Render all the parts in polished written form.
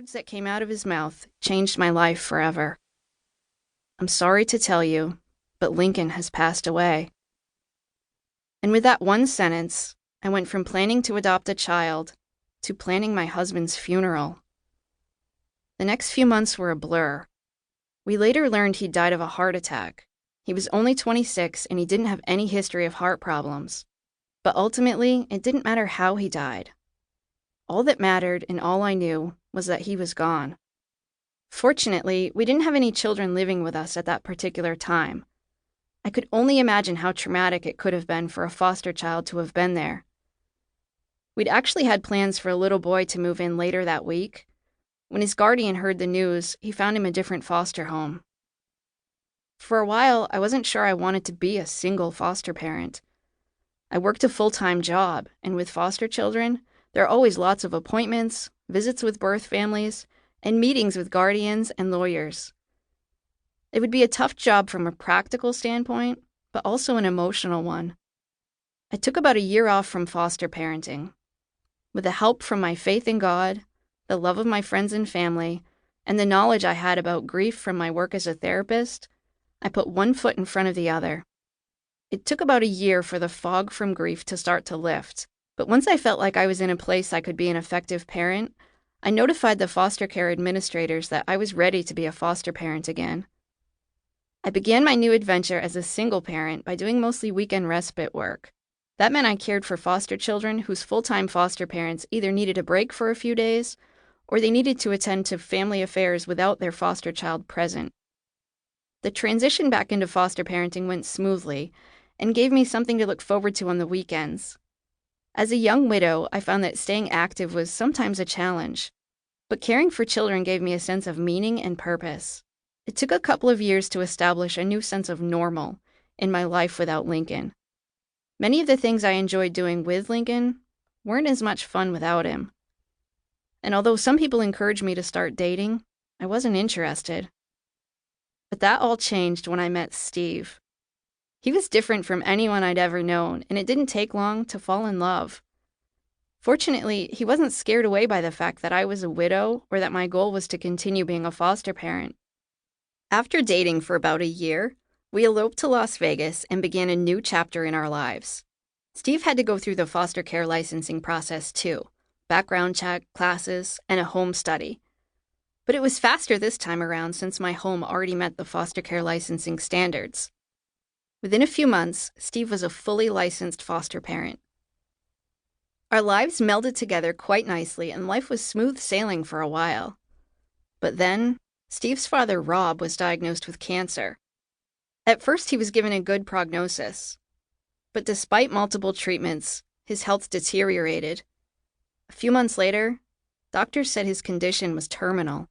words that came out of his mouth changed my life forever. I'm sorry to tell you, but Lincoln has passed away. And with that one sentence, I went from planning to adopt a child to planning my husband's funeral. The next few months were a blur. We later learned he died of a heart attack. He was only 26 and he didn't have any history of heart problems. But ultimately, it didn't matter how he died. All that mattered and all I knew was that he was gone. Fortunately, we didn't have any children living with us at that particular time. I could only imagine how traumatic it could have been for a foster child to have been there. We'd actually had plans for a little boy to move in later that week. When his guardian heard the news, he found him a different foster home. For a while, I wasn't sure I wanted to be a single foster parent. I worked a full-time job, and with foster children, there are always lots of appointments, visits with birth families, and meetings with guardians and lawyers. It would be a tough job from a practical standpoint, but also an emotional one. I took about a year off from foster parenting. With the help from my faith in God, the love of my friends and family, and the knowledge I had about grief from my work as a therapist, I put one foot in front of the other. It took about a year for the fog from grief to start to lift, but once I felt like I was in a place I could be an effective parent, I notified the foster care administrators that I was ready to be a foster parent again. I began my new adventure as a single parent by doing mostly weekend respite work. That meant I cared for foster children whose full-time foster parents either needed a break for a few days or they needed to attend to family affairs without their foster child present. The transition back into foster parenting went smoothly and gave me something to look forward to on the weekends. As a young widow, I found that staying active was sometimes a challenge, but caring for children gave me a sense of meaning and purpose. It took a couple of years to establish a new sense of normal in my life without Lincoln. Many of the things I enjoyed doing with Lincoln weren't as much fun without him. And although some people encouraged me to start dating, I wasn't interested. But that all changed when I met Steve. He was different from anyone I'd ever known, and it didn't take long to fall in love. Fortunately, he wasn't scared away by the fact that I was a widow or that my goal was to continue being a foster parent. After dating for about a year, we eloped to Las Vegas and began a new chapter in our lives. Steve had to go through the foster care licensing process too, background check, classes, and a home study. But it was faster this time around since my home already met the foster care licensing standards. Within a few months, Steve was a fully licensed foster parent. Our lives melded together quite nicely and life was smooth sailing for a while. But then, Steve's father, Rob, was diagnosed with cancer. At first, he was given a good prognosis. But despite multiple treatments, his health deteriorated. A few months later, doctors said his condition was terminal.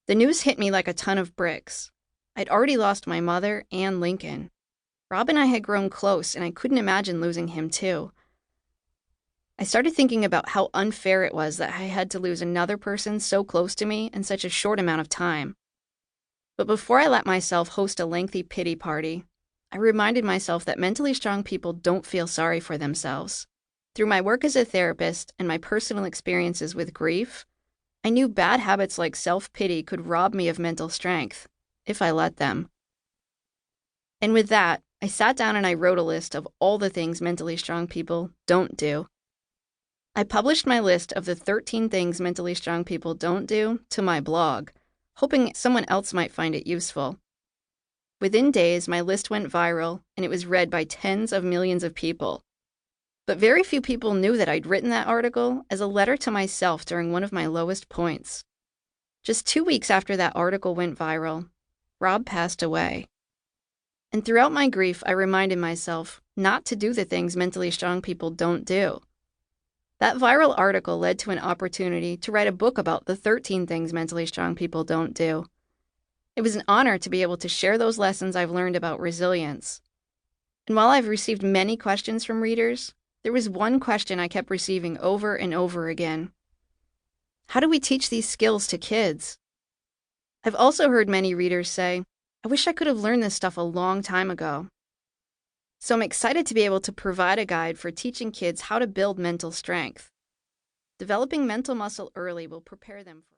The news hit me like a ton of bricks. I'd already lost my mother and Lincoln. Rob and I had grown close, and I couldn't imagine losing him too. I started thinking about how unfair it was that I had to lose another person so close to me in such a short amount of time. But before I let myself host a lengthy pity party, I reminded myself that mentally strong people don't feel sorry for themselves. Through my work as a therapist and my personal experiences with grief, I knew bad habits like self-pity could rob me of mental strength, if I let them. And with that, I sat down and I wrote a list of all the things mentally strong people don't do. I published my list of the 13 things mentally strong people don't do to my blog, hoping someone else might find it useful. Within days, my list went viral, and it was read by tens of millions of people. But very few people knew that I'd written that article as a letter to myself during one of my lowest points. Just 2 weeks after that article went viral, Rob passed away. And throughout my grief, I reminded myself not to do the things mentally strong people don't do. That viral article led to an opportunity to write a book about the 13 things mentally strong people don't do. It was an honor to be able to share those lessons I've learned about resilience. And while I've received many questions from readers, there was one question I kept receiving over and over again. How do we teach these skills to kids? I've also heard many readers say, I wish I could have learned this stuff a long time ago. So I'm excited to be able to provide a guide for teaching kids how to build mental strength. Developing mental muscle early will prepare them for